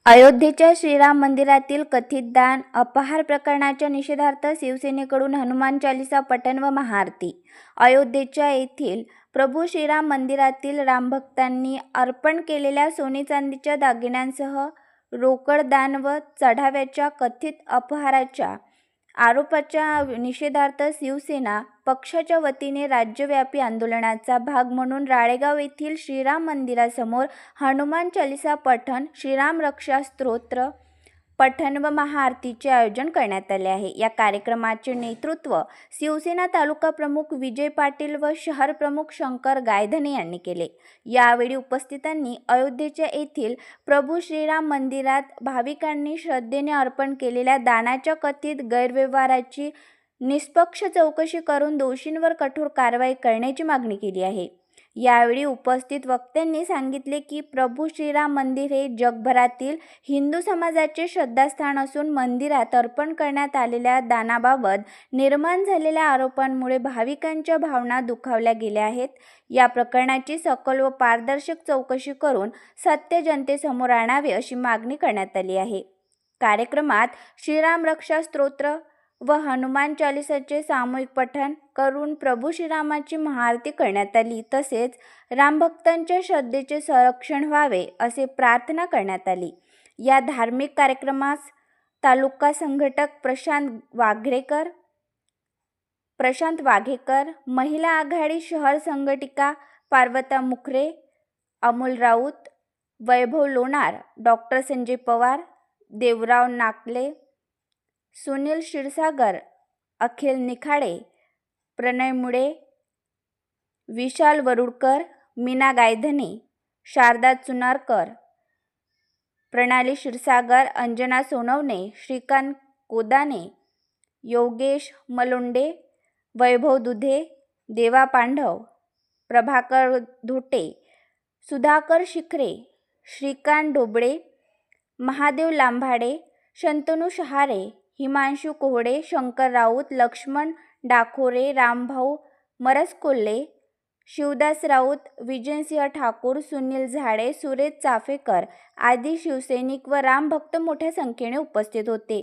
अयोध्येच्या श्रीराम मंदिरातील कथित दान अपहार प्रकरणाच्या निषेधार्थ शिवसेनेकडून हनुमान चालीसा पठण व महाआरती। अयोध्येच्या येथील प्रभू श्रीराम मंदिरातील रामभक्तांनी अर्पण केलेल्या सोने चांदीच्या दागिन्यांसह रोकड दान व चढाव्याच्या कथित अपहाराच्या आरोपाच्या निषेधार्थ शिवसेना पक्षाच्या वतीने राज्यव्यापी आंदोलनाचा भाग म्हणून राळेगाव येथील श्रीराम मंदिरासमोर हनुमान चालीसा पठण, श्रीराम रक्षा स्तोत्र पठण व महाआरतीचे आयोजन करण्यात आले आहे। या कार्यक्रमाचे नेतृत्व शिवसेना तालुका प्रमुख विजय पाटील व शहर प्रमुख शंकर गायधने यांनी केले। यावेळी उपस्थितांनी अयोध्येच्या येथील प्रभू श्रीराम मंदिरात भाविकांनी श्रद्धेने अर्पण केलेल्या दानाच्या कथित गैरव्यवहाराची निष्पक्ष चौकशी करून दोषींवर कठोर कारवाई करण्याची मागणी केली आहे। यावेळी उपस्थित वक्त्यांनी सांगितले की प्रभू श्रीराम मंदिर हे जगभरातील हिंदू समाजाचे श्रद्धास्थान असून मंदिरात अर्पण करण्यात आलेल्या दानाबाबत निर्माण झालेल्या आरोपांमुळे भाविकांच्या भावना दुखावल्या गेल्या आहेत। या प्रकरणाची सखोल व पारदर्शक चौकशी करून सत्य जनतेसमोर आणावे अशी मागणी करण्यात आली आहे। कार्यक्रमात श्रीराम रक्षा स्तोत्र व हनुमान चालीसाचे सामूहिक पठण करून प्रभू श्रीरामाची महाआरती करण्यात आली। तसेच रामभक्तांच्या श्रद्धेचे संरक्षण व्हावे असे प्रार्थना करण्यात आली। या धार्मिक कार्यक्रमास तालुका संघटक प्रशांत वाघेकर, महिला आघाडी शहर संघटिका पार्वता मुखरे, अमोल राऊत, वैभव लोणार, डॉक्टर संजय पवार, देवराव नाकले, सुनील क्षीरसागर, अखिल निखाडे, प्रणय मुळे, विशाल वरुडकर, मीना गायधने, शारदा चुनारकर, प्रणाली क्षीरसागर, अंजना सोनवणे, श्रीकांत कोदाने, योगेश मलोंडे, वैभव दुधे, देवा पांडव, प्रभाकर धोटे, सुधाकर शिखरे, श्रीकांत डोबळे, महादेव लांभाडे, शंतनू शहारे, हिमांशु कोहडे, शंकर राऊत, लक्ष्मण डाखोरे, रामभाऊ मरसकोल्हे, शिवदास राऊत, विजयसिंह ठाकूर, सुनील झाडे, सुरेश चाफेकर आदी शिवसैनिक व रामभक्त मोठ्या संख्येने उपस्थित होते।